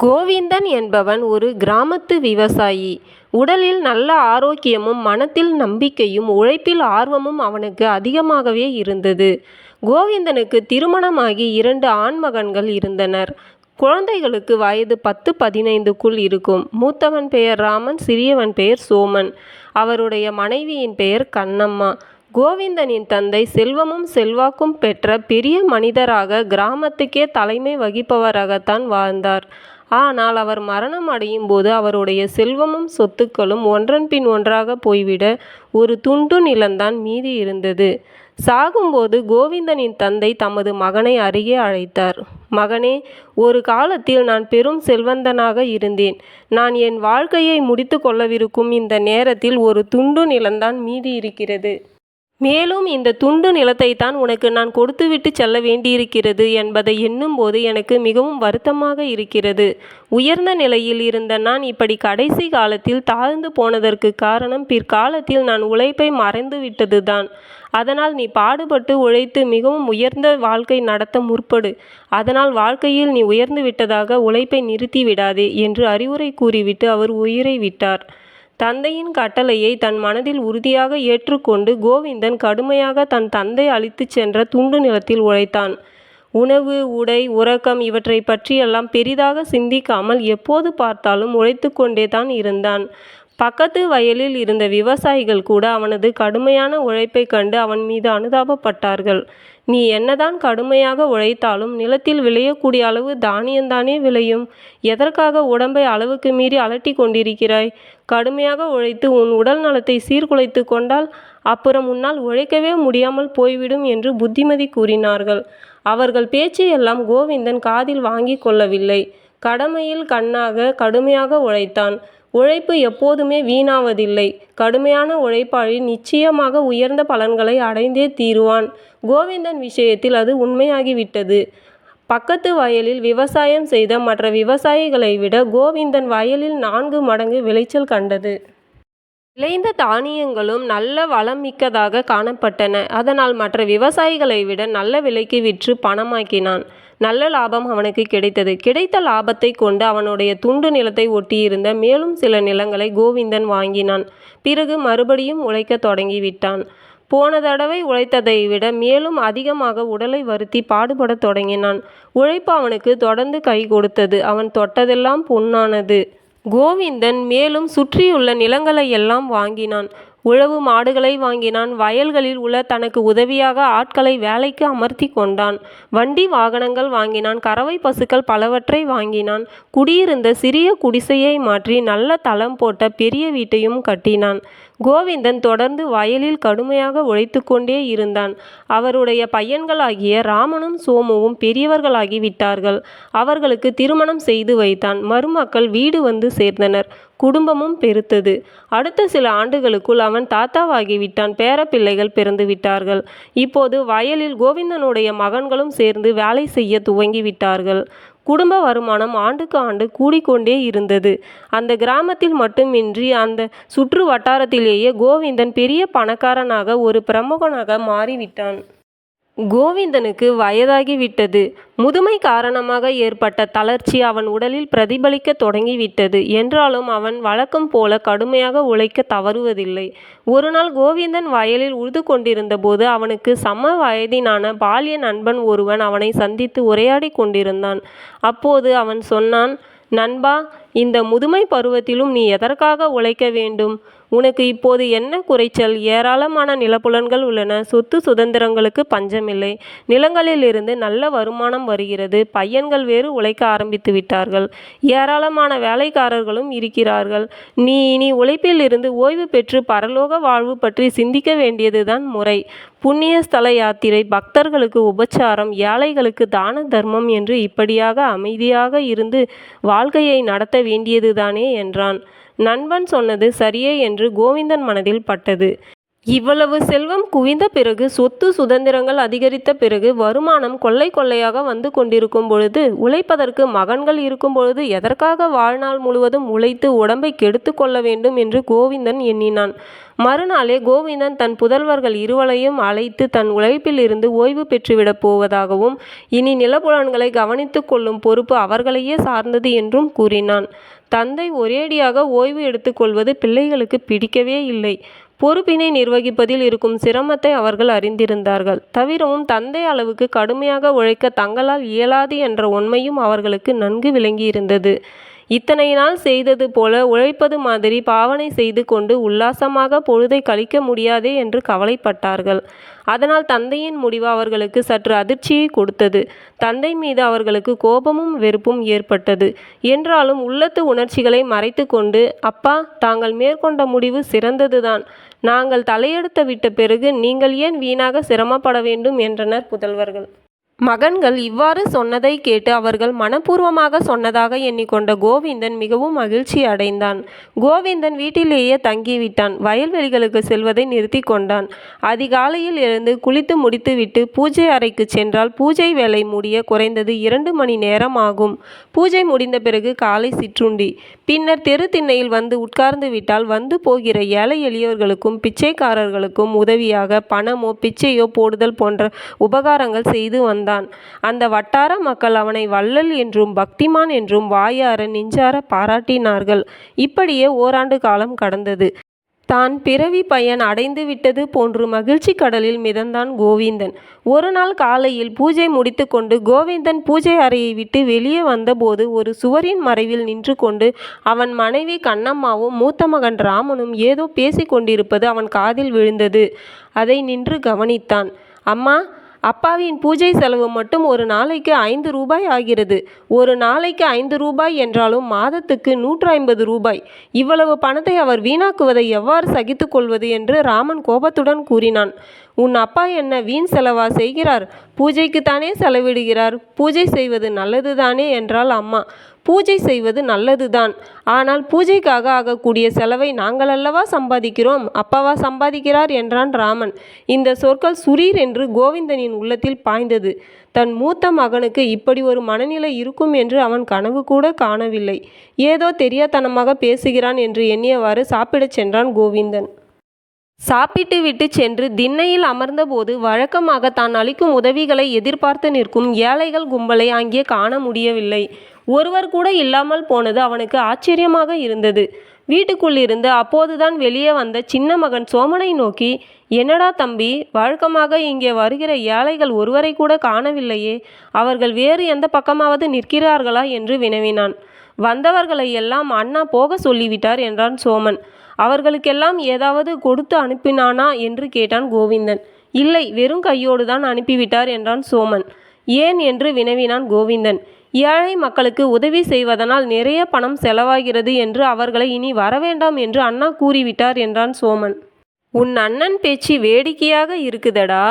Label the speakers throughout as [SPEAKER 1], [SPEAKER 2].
[SPEAKER 1] கோவிந்தன் என்பவன் ஒரு கிராமத்து விவசாயி. உடலில் நல்ல ஆரோக்கியமும் மனத்தில் நம்பிக்கையும் உழைப்பில் ஆர்வமும் அவனுக்கு அதிகமாகவே இருந்தது. கோவிந்தனுக்கு திருமணமாகி 2 ஆண்மகன்கள் இருந்தனர். குழந்தைகளுக்கு வயது 10, 15க்குள் இருக்கும். மூத்தவன் பெயர் ராமன், சிறியவன் பெயர் சோமன். அவருடைய மனைவியின் பெயர் கண்ணம்மா. கோவிந்தனின் தந்தை செல்வமும் செல்வாக்கும் பெற்ற பெரிய மனிதராக கிராமத்துக்கே தலைமை வகிப்பவராகத்தான் வாழ்ந்தார். ஆனால் அவர் மரணம் அடையும் போது அவருடைய செல்வமும் சொத்துக்களும் ஒன்றன்பின் ஒன்றாக போய்விட ஒரு துண்டு நிலம்தான் மீதி இருந்தது. சாகும்போது கோவிந்தனின் தந்தை தமது மகனை அருகே அழைத்தார். மகனே, ஒரு காலத்தில் நான் பெரும் செல்வந்தனாக இருந்தேன். நான் என் வாழ்க்கையை முடித்து கொள்ளவிருக்கும் இந்த நேரத்தில் ஒரு துண்டு நிலம்தான் மீதி இருக்கிறது. மேலும் இந்த துண்டு நிலத்தைத்தான் உனக்கு நான் கொடுத்துவிட்டு செல்ல வேண்டியிருக்கிறது என்பதை எண்ணும்போது எனக்கு மிகவும் வருத்தமாக இருக்கிறது. உயர்ந்த நிலையில் இருந்த நான் இப்படி கடைசி காலத்தில் தாழ்ந்து போனதற்கு காரணம் பிற்காலத்தில் நான் உழைப்பை மறந்துவிட்டதுதான். அதனால் நீ பாடுபட்டு உழைத்து மிகவும் உயர்ந்த வாழ்க்கை நடத்த முற்படு. அதனால் வாழ்க்கையில் நீ உயர்ந்து விட்டதாக உழைப்பை நிறுத்தி விடாதே என்று அறிவுரை கூறிவிட்டு அவர் உயிரை விட்டார். தந்தையின் கட்டளையை தன் மனதில் உறுதியாக ஏற்றுக்கொண்டு கோவிந்தன் கடுமையாக தன் தந்தை அளித்துச் சென்ற துண்டு நிலத்தில் உழைத்தான். உணவு, உடை, உறக்கம் இவற்றை பற்றியெல்லாம் பெரிதாக சிந்திக்காமல் எப்போது பார்த்தாலும் உழைத்து கொண்டே தான் இருந்தான். பக்கத்து வயலில் இருந்த விவசாயிகள் கூட அவனது கடுமையான உழைப்பைக் கண்டு அவன் மீது அனுதாபப்பட்டார்கள். நீ என்னதான் கடுமையாக உழைத்தாலும் நிலத்தில் விளையக்கூடிய அளவு தானியந்தானே விளையும். எதற்காக உடம்பை அளவுக்கு மீறி அலட்டி கொண்டிருக்கிறாய்? கடுமையாக உழைத்து உன் உடல் நலத்தை சீர்குலைத்து கொண்டால் அப்புறம் உன்னால் உழைக்கவே முடியாமல் போய்விடும் என்று புத்திமதி கூறினார்கள். அவர்கள் பேச்சையெல்லாம் கோவிந்தன் காதில் வாங்கி கொள்ளவில்லை. கடமையில் கண்ணாக கடுமையாக உழைத்தான். உழைப்பு எப்போதுமே வீணாவதில்லை. கடுமையான உழைப்பாளி நிச்சயமாக உயர்ந்த பலன்களை அடைந்தே தீருவான். கோவிந்தன் விஷயத்தில் அது உண்மையாகிவிட்டது. பக்கத்து வயலில் விவசாயம் செய்த மற்ற விவசாயிகளை விட கோவிந்தன் வயலில் 4 மடங்கு விளைச்சல் கண்டது. விளைந்த தானியங்களும் நல்ல வளம் மிக்கதாக காணப்பட்டன. அதனால் மற்ற விவசாயிகளை விட நல்ல விலைக்கு விற்று பணமாக்கினான். நல்ல லாபம் அவனுக்கு கிடைத்தது. கிடைத்த லாபத்தை கொண்டு அவனுடைய துண்டு நிலத்தை ஒட்டியிருந்த மேலும் சில நிலங்களை கோவிந்தன் வாங்கினான். பிறகு மறுபடியும் உழைக்க தொடங்கிவிட்டான். போன தடவை உழைத்ததை விட மேலும் அதிகமாக உடலை வருத்தி பாடுபடத் தொடங்கினான். உழைப்பு அவனுக்கு தொடர்ந்து கை கொடுத்தது. அவன் தொட்டதெல்லாம் பொன்னானது. கோவிந்தன் மேலும் சுற்றியுள்ள நிலங்களையெல்லாம் வாங்கினான். உழவு மாடுகளை வாங்கினான். வயல்களில் உள்ள தனக்கு உதவியாக ஆட்களை வேலைக்கு அமர்த்தி கொண்டான். வண்டி வாகனங்கள் வாங்கினான். கறவை பசுக்கள் பலவற்றை வாங்கினான். குடியிருந்த சிறிய குடிசையை மாற்றி நல்ல தளம் போட்ட பெரிய வீட்டையும் கட்டினான். கோவிந்தன் தொடர்ந்து வயலில் கடுமையாக உழைத்து கொண்டே இருந்தான். அவருடைய பையன்களாகிய ராமனும் சோமுவும் பெரியவர்களாகி விட்டார்கள். அவர்களுக்கு திருமணம் செய்து வைத்தான். மருமக்கள் வீடு வந்து சேர்ந்தனர். குடும்பமும் பெருத்தது. அடுத்த சில ஆண்டுகளுக்குள் அவன் தாத்தாவாகிவிட்டான். பேரப்பிள்ளைகள் பிறந்து விட்டார்கள். இப்போது வயலில் கோவிந்தனுடைய மகன்களும் சேர்ந்து வேலை செய்ய துவங்கிவிட்டார்கள். குடும்ப வருமானம் ஆண்டுக்கு ஆண்டு கூடிக்கொண்டே இருந்தது. அந்த கிராமத்தில் மட்டுமின்றி அந்த சுற்று வட்டாரத்திலேயே கோவிந்தன் பெரிய பணக்காரனாக ஒரு பிரமுகனாக மாறிவிட்டான். கோவிந்தனுக்கு வயதாகிவிட்டது. முதுமை காரணமாக ஏற்பட்ட தளர்ச்சி அவன் உடலில் பிரதிபலிக்க தொடங்கிவிட்டது. என்றாலும் அவன் வழக்கம் போல கடுமையாக உழைக்க தவறுவதில்லை. ஒரு நாள் கோவிந்தன் வயலில் உழுது கொண்டிருந்த போது அவனுக்கு சம வயதினான பால்ய நண்பன் ஒருவன் அவனை சந்தித்து உரையாடி கொண்டிருந்தான். அப்போது அவன் சொன்னான், நண்பா, இந்த முதுமை பருவத்திலும் நீ எதற்காக உழைக்க வேண்டும்? உனக்கு இப்போது என்ன குறைச்சல்? ஏராளமான நிலப்புலன்கள் உள்ளன. சொத்து சுதந்திரங்களுக்கு பஞ்சமில்லை. நிலங்களிலிருந்து நல்ல வருமானம் வருகிறது. பையன்கள் வேறு உழைக்க ஆரம்பித்து விட்டார்கள். ஏராளமான வேலைக்காரர்களும் இருக்கிறார்கள். நீ இனி உழைப்பில் இருந்து ஓய்வு பெற்று பரலோக வாழ்வு பற்றி சிந்திக்க வேண்டியதுதான் முறை. புண்ணிய ஸ்தல யாத்திரை, பக்தர்களுக்கு உபச்சாரம், ஏழைகளுக்கு தான தர்மம் என்று இப்படியாக அமைதியாக இருந்து வாழ்க்கையை நடத்த வேண்டியதுதானே என்றான். நண்பன் சொன்னது சரியே என்று கோவிந்தன் மனதில் பட்டது. இவ்வளவு செல்வம் குவிந்த பிறகு, சொத்து சுதந்திரங்கள் அதிகரித்த பிறகு, வருமானம் கொள்ளை கொள்ளையாக வந்து கொண்டிருக்கும் பொழுது, உழைப்பதற்கு மகன்கள் இருக்கும் பொழுது எதற்காக வாழ்நாள் முழுவதும் உழைத்து உடம்பை கெடுத்து கொள்ள வேண்டும் என்று கோவிந்தன் எண்ணினான். மறுநாளே கோவிந்தன் தன் புதல்வர்கள் இருவரையும் அழைத்து தன் உழைப்பில் இருந்து ஓய்வு பெற்றுவிடப் போவதாகவும், இனி நிலப்புலன்களை கவனித்து கொள்ளும் பொறுப்பு அவர்களையே சார்ந்தது என்றும் கூறினான். தந்தை ஒரேடியாக ஓய்வு எடுத்துக்கொள்வது பிள்ளைகளுக்கு பிடிக்கவே இல்லை. பொறுப்பினை நிர்வகிப்பதில் இருக்கும் சிரமத்தை அவர்கள் அறிந்திருந்தார்கள். தவிரவும் தந்தை அளவுக்கு கடுமையாக உழைக்க தங்களால் இயலாது என்ற உண்மையும் அவர்களுக்கு நன்கு விளங்கியிருந்தது. இத்தனை நாள் செய்தது போல உழைப்பது மாதிரி பாவனை செய்து கொண்டு உல்லாசமாக பொழுதை கழிக்க முடியாதே என்று கவலைப்பட்டார்கள். அதனால் தந்தையின் முடிவு அவர்களுக்கு சற்று அதிர்ச்சியை கொடுத்தது. தந்தை மீது அவர்களுக்கு கோபமும் வெறுப்பும் ஏற்பட்டது. என்றாலும் உள்ளத்து உணர்ச்சிகளை மறைத்து கொண்டு, அப்பா, தாங்கள் மேற்கொண்ட முடிவு சிறந்ததுதான். நாங்கள் தலையெடுத்து விட்ட பிறகு நீங்கள் ஏன் வீணாக சிரமப்பட வேண்டும் என்றனர் புதல்வர்கள். மகன்கள் இவ்வாறு சொன்னதை கேட்டு அவர்கள் மனப்பூர்வமாக சொன்னதாக எண்ணிக்கொண்ட கோவிந்தன் மிகவும் மகிழ்ச்சி அடைந்தான். கோவிந்தன் வீட்டிலேயே தங்கிவிட்டான். வயல்வெளிகளுக்கு செல்வதை நிறுத்தி கொண்டான். அதிகாலையில் எழுந்து குளித்து முடித்துவிட்டு பூஜை அறைக்கு சென்றால் பூஜை வேலை முடிய குறைந்தது 2 மணி நேரம் ஆகும். பூஜை முடிந்த பிறகு காலை சிற்றுண்டி. பின்னர் தெரு திண்ணையில் வந்து உட்கார்ந்து விட்டால் வந்து போகிற ஏழை எளியவர்களுக்கும் பிச்சைக்காரர்களுக்கும் உதவியாக பணமோ பிச்சையோ போடுதல் போன்ற உபகாரங்கள் செய்து வந்தான். அந்த வட்டார மக்கள் அவனை வள்ளல் என்றும் பக்திமான் என்றும் வாயார நெஞ்சார பாராட்டினார்கள். இப்படியே ஓராண்டு காலம் கடந்தது. தான் பிறவி பயன் அடைந்து விட்டது போன்று மகிழ்ச்சி கடலில் மிதந்தான் கோவிந்தன். ஒரு நாள் காலையில் பூஜை முடித்து கொண்டு கோவிந்தன் பூஜை அறையை விட்டு வெளியே வந்தபோது ஒரு சுவரின் மறைவில் நின்று கொண்டு அவன் மனைவி கண்ணம்மாவும் மூத்த மகன் ராமனும் ஏதோ பேசி கொண்டிருப்பது அவன் காதில் விழுந்தது. அதை நின்று கவனித்தான். அம்மா, அப்பாவின் பூஜை செலவு மட்டும் ஒரு நாளைக்கு 5 ரூபாய் ஆகிறது. ஒரு நாளைக்கு 5 ரூபாய் என்றாலும் மாதத்துக்கு 150 ரூபாய். இவ்வளவு பணத்தை அவர் வீணாக்குவதை எவ்வாறு சகித்து கொள்வது என்று ராமன் கோபத்துடன் கூறினான். உன் அப்பா என்ன வீண் செலவா செய்கிறார்? பூஜைக்குத்தானே செலவிடுகிறார். பூஜை செய்வது நல்லதுதானே என்றாள் அம்மா. பூஜை செய்வது நல்லதுதான். ஆனால் பூஜைக்காக ஆகக்கூடிய செலவை நாங்கள் அல்லவா சம்பாதிக்கிறோம், அப்பாவா சம்பாதிக்கிறார் என்றான் ராமன். இந்த சொற்கள் சுரீர் என்று கோவிந்தனின் உள்ளத்தில் பாய்ந்தது. தன் மூத்த மகனுக்கு இப்படி ஒரு மனநிலை இருக்கும் என்று அவன் கனவு கூட காணவில்லை. ஏதோ தெரியாத்தனமாக பேசுகிறான் என்று எண்ணியவாறு சாப்பிடச் சென்றான் கோவிந்தன். சாப்பிட்டு விட்டு சென்று திண்ணையில் அமர்ந்தபோது வழக்கமாக தான் அளிக்கும் உதவிகளை எதிர்பார்த்து நிற்கும் ஏழைகள் கும்பலை அங்கே காண முடியவில்லை. ஒருவர் கூட இல்லாமல் போனது அவனுக்கு ஆச்சரியமாக இருந்தது. வீட்டுக்குள்ளிருந்து அப்போதுதான் வெளியே வந்த சின்ன மகன் சோமனை நோக்கி, என்னடா தம்பி, வழக்கமாக இங்கே வருகிற ஏழைகள் ஒருவரை கூட காணவில்லையே, அவர்கள் வேறு எந்த பக்கமாவது நிற்கிறார்களா என்று வினவினான். வந்தவர்களை எல்லாம் அண்ணா போக சொல்லிவிட்டார் என்றான் சோமன். அவர்களுக்கெல்லாம் ஏதாவது கொடுத்து அனுப்பினானா என்று கேட்டான் கோவிந்தன். இல்லை, வெறும் கையோடு தான் அனுப்பிவிட்டார் என்றான் சோமன். ஏன் என்று வினவினான் கோவிந்தன். ஏழை மக்களுக்கு உதவி செய்வதனால் நிறைய பணம் செலவாகிறது என்று அவர்களை இனி வரவேண்டாம் என்று அண்ணா கூறிவிட்டார் என்றான் சோமன். உன் அண்ணன் பேச்சு வேடிக்கையாக இருக்குதடா.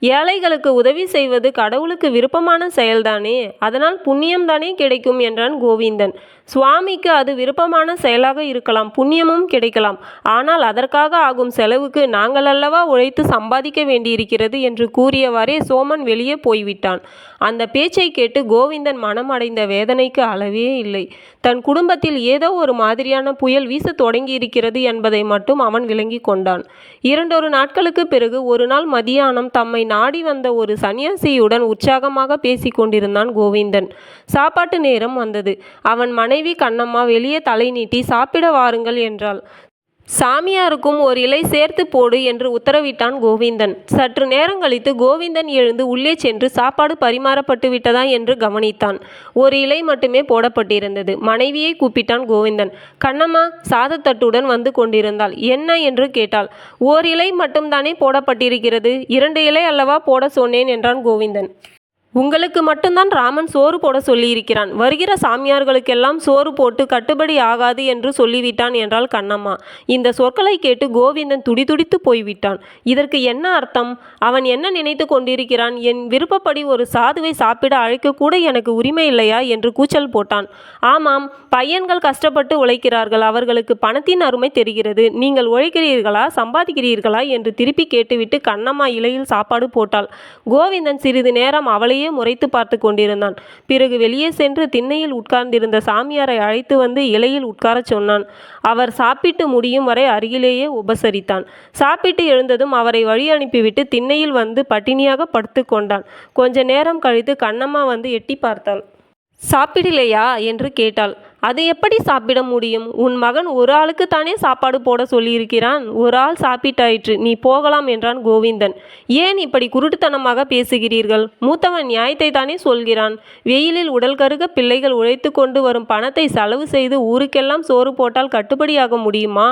[SPEAKER 1] ஏழைகளுக்கு உதவி செய்வது கடவுளுக்கு விருப்பமான செயல்தானே, அதனால் புண்ணியம்தானே கிடைக்கும் என்றான் கோவிந்தன். சுவாமிக்கு அது விருப்பமான செயலாக இருக்கலாம், புண்ணியமும் கிடைக்கலாம். ஆனால் அதற்காக ஆகும் செலவுக்கு நாங்கள் அல்லவா உழைத்து சம்பாதிக்க வேண்டியிருக்கிறது என்று கூறியவாறே சோமன் வெளியே போய்விட்டான். அந்த பேச்சை கேட்டு கோவிந்தன் மனமடைந்த வேதனைக்கு அளவே இல்லை. தன் குடும்பத்தில் ஏதோ ஒரு மாதிரியான புயல் வீச தொடங்கியிருக்கிறது என்பதை மட்டும் அவன் விளங்கி கொண்டான். 2 நாட்களுக்கு பிறகு ஒரு நாள் மதியானம் தம்மை நாடி வந்த ஒரு சன்னியாசியுடன் உற்சாகமாக பேசி கொண்டிருந்தான் கோவிந்தன். சாப்பாட்டு நேரம் வந்தது. அவன் மனைவி கண்ணம்மா வெளியே தலை நீட்டி சாப்பிட வாருங்கள் என்றாள். சாமியாருக்கும் ஒரு இலை சேர்த்து போடு என்று உத்தரவிட்டான் கோவிந்தன். சற்று நேரங்கழித்து கோவிந்தன் எழுந்து உள்ளே சென்று சாப்பாடு பரிமாறப்பட்டு விட்டதா என்று கவனித்தான். ஒரு இலை மட்டுமே போடப்பட்டிருந்தது. மனைவியை கூப்பிட்டான் கோவிந்தன். கண்ணம்மா சாதத்தட்டுடன் வந்து கொண்டிருந்தாள். என்ன என்று கேட்டாள். ஓர் இலை மட்டும்தானே போடப்பட்டிருக்கிறது, 2 இலை அல்லவா போட சொன்னேன் என்றான் கோவிந்தன். உங்களுக்கு மட்டும்தான் ராமன் சோறு போட சொல்லியிருக்கிறான். வருகிற சாமியார்களுக்கெல்லாம் சோறு போட்டு கட்டுப்படி ஆகாது என்று சொல்லிவிட்டான் என்றாள் கண்ணம்மா. இந்த சொற்களை கேட்டு கோவிந்தன் துடிதுடித்து போய்விட்டான். இதற்கு என்ன அர்த்தம்? அவன் என்ன நினைத்து கொண்டிருக்கிறான்? என் விருப்பப்படி ஒரு சாதுவை சாப்பிட அழைக்கக்கூட எனக்கு உரிமை இல்லையா என்று கூச்சல் போட்டான். ஆமாம், பையன்கள் கஷ்டப்பட்டு உழைக்கிறார்கள். அவர்களுக்கு பணத்தின் அருமை தெரிகிறது. நீங்கள் உழைக்கிறீர்களா, சம்பாதிக்கிறீர்களா என்று திருப்பி கேட்டுவிட்டு கண்ணம்மா இலையில் சாப்பாடு போட்டாள். கோவிந்தன் சிறிது நேரம் அவளையே முறைத்து பார்த்து கொண்டிருந்தான். பிறகு வெளியே சென்று திண்ணையில் உட்கார்ந்திருந்த சாமியாரை அழைத்து வந்து இலையில் உட்காரச் சொன்னான். அவர் சாப்பிட்டு முடியும் வரை அருகிலேயே உபசரித்தான். சாப்பிட்டு எழுந்ததும் அவரை வழி அனுப்பிவிட்டு திண்ணையில் வந்து பட்டினியாக படுத்து கொண்டான். கொஞ்ச நேரம் கழித்து கண்ணம்மா வந்து எட்டி பார்த்தாள். சாப்பிடலையா என்று கேட்டாள். அது எப்படி சாப்பிட முடியும்? உன் மகன் ஒரு ஆளுக்கு தானே சாப்பாடு போட சொல்லியிருக்கிறான். ஒரு ஆள் சாப்பிட்டாயிற்று, நீ போகலாம் என்றான் கோவிந்தன். ஏன் இப்படி குருட்டுத்தனமாக பேசுகிறீர்கள்? மூத்தவன் நியாயத்தை தானே சொல்கிறான். வெயிலில் உடல் கருக பிள்ளைகள் உழைத்து கொண்டு வரும் பணத்தை செலவு செய்து ஊருக்கெல்லாம் சோறு போட்டால் கட்டுப்படியாக முடியுமா?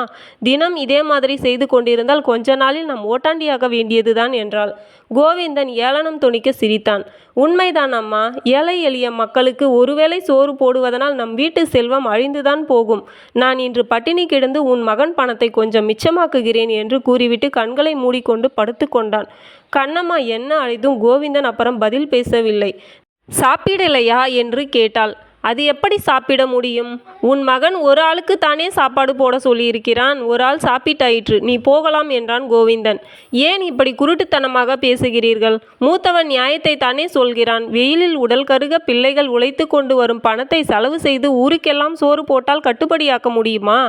[SPEAKER 1] தினம் இதே மாதிரி செய்து கொண்டிருந்தால் கொஞ்ச நாளில் நாம் ஓட்டாண்டியாக வேண்டியதுதான் என்றாள். கோவிந்தன் ஏளனம் துணிக்க சிரித்தான். உண்மைதான் அம்மா. ஏழை எளிய மக்களுக்கு ஒருவேளை சோறு போடுவதனால் நம் வீட்டு செல்வம் அழிந்துதான் போகும். நான் இன்று பட்டினி கிடந்து உன் மகன் பணத்தை கொஞ்சம் மிச்சமாக்குகிறேன் என்று கூறிவிட்டு கண்களை மூடிக்கொண்டு படுத்து கொண்டான். கண்ணம்மா என்ன அழைத்தும் கோவிந்தன் அப்புறம் பதில் பேசவில்லை. சாப்பிடலையா என்று கேட்டாள். அது எப்படி சாப்பிட முடியும்? உன் மகன் ஒரு ஆளுக்கு தானே சாப்பாடு போட சொல்லியிருக்கிறான். ஒரு ஆள் சாப்பிட்டாயிற்று, நீ போகலாம் என்றான் கோவிந்தன். ஏன் இப்படி குருட்டுத்தனமாக பேசுகிறீர்கள்? மூத்தவன் நியாயத்தை தானே சொல்கிறான். வெயிலில் உடல் கருக பிள்ளைகள் உழைத்து கொண்டு வரும் பணத்தை செலவு செய்து ஊருக்கெல்லாம் சோறு போட்டால் கட்டுப்படியாக்க முடியுமா?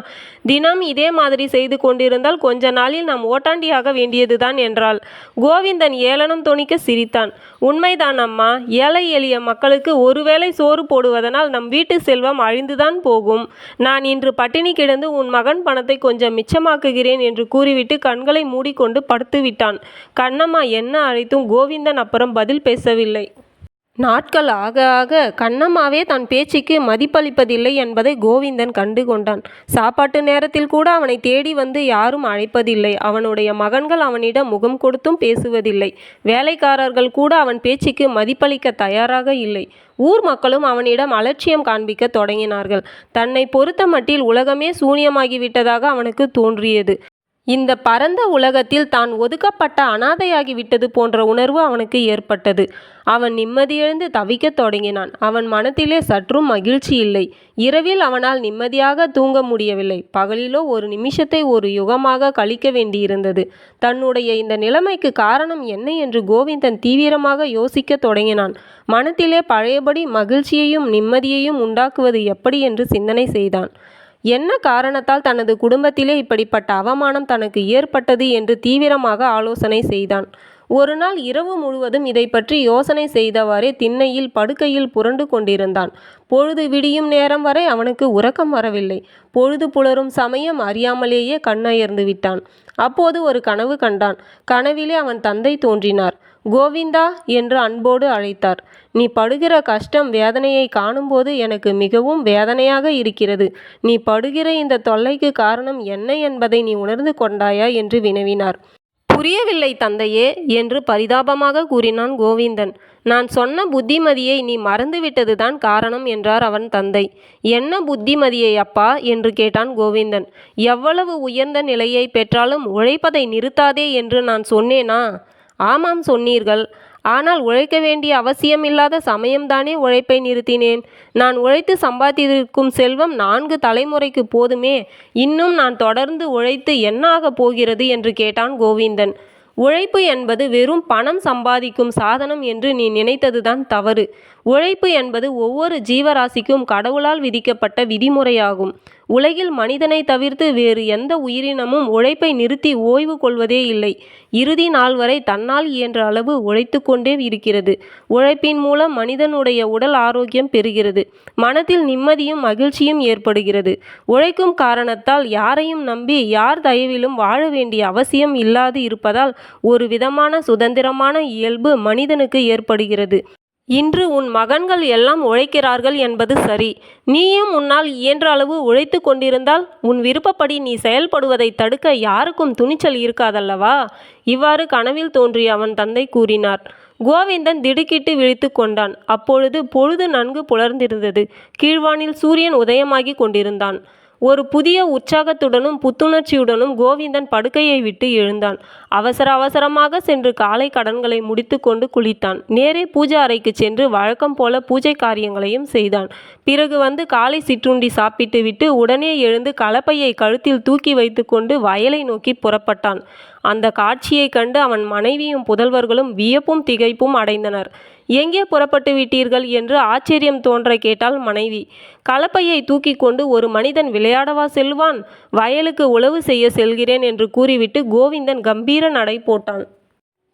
[SPEAKER 1] தினம் இதே மாதிரி செய்து கொண்டிருந்தால் கொஞ்ச நாளில் நாம் ஓட்டாண்டியாக வேண்டியதுதான் என்றாள். கோவிந்தன் ஏளனம் தொனிக்க சிரித்தான். உண்மைதான் அம்மா. ஏழை எளிய மக்களுக்கு ஒருவேளை சோறு போடுவதனால் நம் வீட்டு செல்வம் அழிந்துதான் போகும். நான் இன்று பட்டினி கிடந்து உன் மகன் பணத்தை கொஞ்சம் மிச்சமாக்குகிறேன் என்று கூறிவிட்டு கண்களை மூடிக்கொண்டு படுத்து விட்டான். கண்ணம்மா என்ன அழைத்தும் கோவிந்தன் அப்புறம் பதில் பேசவில்லை. நாட்கள் ஆக ஆக கண்ணம்மாவே தன் பேச்சுக்கு மதிப்பளிப்பதில்லை என்பதை கோவிந்தன் கண்டு கொண்டான். சாப்பாட்டு நேரத்தில் கூட அவனை தேடி வந்து யாரும் அழைப்பதில்லை. அவனுடைய மகன்கள் அவனிடம் முகம் கொடுத்தும் பேசுவதில்லை. வேலைக்காரர்கள் கூட அவன் பேச்சுக்கு மதிப்பளிக்க தயாராக இல்லை. ஊர் மக்களும் அவனிடம் அலட்சியம் காண்பிக்க தொடங்கினார்கள். தன்னை பொறுத்த மட்டில் உலகமே சூனியமாகிவிட்டதாக அவனுக்கு தோன்றியது. இந்த பரந்த உலகத்தில் தான் ஒதுக்கப்பட்ட அனாதையாகிவிட்டது போன்ற உணர்வு அவனுக்கு ஏற்பட்டது. அவன் நிம்மதியிழந்து தவிக்கத் தொடங்கினான். அவன் மனத்திலே சற்றும் மகிழ்ச்சி இல்லை. இரவில் அவனால் நிம்மதியாக தூங்க முடியவில்லை. பகலிலோ ஒரு நிமிஷத்தை ஒரு யுகமாக கழிக்க வேண்டியிருந்தது. தன்னுடைய இந்த நிலைமைக்கு காரணம் என்ன என்று கோவிந்தன் தீவிரமாக யோசிக்க தொடங்கினான். மனத்திலே பழையபடி மகிழ்ச்சியையும் நிம்மதியையும் உண்டாக்குவது எப்படி என்று சிந்தனை செய்தான். என்ன காரணத்தால் தனது குடும்பத்திலே இப்படிப்பட்ட அவமானம் தனக்கு ஏற்பட்டது என்று தீவிரமாக ஆலோசனை செய்தான். ஒரு நாள் இரவு முழுவதும் இதை பற்றி யோசனை செய்தவாறே திண்ணையில் படுக்கையில் புரண்டு கொண்டிருந்தான். பொழுது விடியும் நேரம் வரை அவனுக்கு உறக்கம் வரவில்லை. பொழுது புலரும் சமயம் அறியாமலேயே கண்ணயர்ந்து விட்டான். அப்போது ஒரு கனவு கண்டான். கனவிலே அவன் தந்தை தோன்றினார். கோவிந்தா என்று அன்போடு அழைத்தார். நீ படுகிற கஷ்டம் வேதனையை காணும்போது எனக்கு மிகவும் வேதனையாக இருக்கிறது. நீ படுகிற இந்த தொல்லைக்கு காரணம் என்ன என்பதை நீ உணர்ந்து கொண்டாயா என்று வினவினார். புரியவில்லை தந்தையே என்று பரிதாபமாக கூறினான் கோவிந்தன். நான் சொன்ன புத்திமதியை நீ மறந்துவிட்டதுதான் காரணம் என்றார் அவன் தந்தை. என்ன புத்திமதியை அப்பா என்று கேட்டான் கோவிந்தன். எவ்வளவு உயர்ந்த நிலையை பெற்றாலும் உழைப்பதை நிறுத்தாதே என்று நான் சொன்னேனா? ஆமாம் சொன்னீர்கள். ஆனால் உழைக்க வேண்டிய அவசியமில்லாத சமயம்தானே உழைப்பை நிறுத்தினேன். நான் உழைத்து சம்பாதித்திருக்கும் செல்வம் 4 தலைமுறைக்கு போதுமே. இன்னும் நான் தொடர்ந்து உழைத்து என்ன ஆகப் போகிறது என்று கேட்டான் கோவிந்தன். உழைப்பு என்பது வெறும் பணம் சம்பாதிக்கும் சாதனம் என்று நீ நினைத்ததுதான் தவறு. உழைப்பு என்பது ஒவ்வொரு ஜீவராசிக்கும் கடவுளால் விதிக்கப்பட்ட விதிமுறையாகும். உலகில் மனிதனை தவிர்த்து வேறு எந்த உயிரினமும் உழைப்பை நிறுத்தி ஓய்வு கொள்வதே இல்லை. இறுதி நாள் வரை தன்னால் இயன்ற அளவு உழைத்து கொண்டே இருக்கிறது. உழைப்பின் மூலம் மனிதனுடைய உடல் ஆரோக்கியம் பெறுகிறது. மனத்தில் நிம்மதியும் மகிழ்ச்சியும் ஏற்படுகிறது. உழைக்கும் காரணத்தால் யாரையும் நம்பி யார் தயவிலும் வாழ வேண்டிய அவசியம் இல்லாது இருப்பதால் ஒரு விதமான சுதந்திரமான இயல்பு மனிதனுக்கு ஏற்படுகிறது. இன்று உன் மகன்கள் எல்லாம் உழைக்கிறார்கள் என்பது சரி. நீயும் உன்னால் இயன்ற அளவு உழைத்து கொண்டிருந்தால் உன் விருப்பப்படி நீ செயல்படுவதை தடுக்க யாருக்கும் துணிச்சல் இருக்காதல்லவா? இவ்வாறு கனவில் தோன்றிய அவன் தந்தை கூறினார். கோவிந்தன் திடுக்கிட்டு விழித்து கொண்டான். அப்பொழுது பொழுது நன்கு புலர்ந்திருந்தது. கீழ்வானில் சூரியன் உதயமாகி கொண்டிருந்தான். ஒரு புதிய உற்சாகத்துடனும் புத்துணர்ச்சியுடனும் கோவிந்தன் படுக்கையை விட்டு எழுந்தான். அவசர அவசரமாக சென்று காலை கடன்களை முடித்து கொண்டு குளித்தான். நேரே பூஜை அறைக்கு சென்று வழக்கம் போல பூஜை காரியங்களையும் செய்தான். பிறகு வந்து காலை சிற்றுண்டி சாப்பிட்டு விட்டு உடனே எழுந்து கலப்பையை கழுத்தில் தூக்கி வைத்து கொண்டு வயலை நோக்கி புறப்பட்டான். அந்த காட்சியைக் கண்டு அவன் மனைவியும் புதல்வர்களும் வியப்பும் திகைப்பும் அடைந்தனர். எங்கே புறப்பட்டு விட்டீர்கள் என்று ஆச்சரியம் தோன்ற கேட்டாள் மனைவி. கலப்பையை தூக்கி கொண்டு ஒரு மனிதன் விளையாடவா செல்வான்? வயலுக்கு உழவு செய்ய செல்கிறேன் என்று கூறிவிட்டு கோவிந்தன் கம்பீர நடை போட்டான்.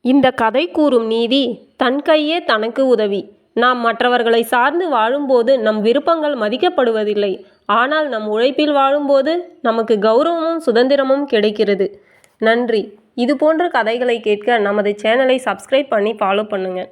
[SPEAKER 1] இந்த கதை கூறும் நீதி, தன் கையே தனக்கு உதவி. நாம் மற்றவர்களை சார்ந்து வாழும்போது நம் விருப்பங்கள் மதிக்கப்படுவதில்லை. ஆனால் நம் உழைப்பில் வாழும்போது நமக்கு கௌரவமும் சுதந்திரமும் கிடைக்கிறது. நன்றி. இது போன்ற கதைகளை கேட்க நமது சேனலை சப்ஸ்கிரைப் பண்ணி ஃபாலோ பண்ணுங்கள்.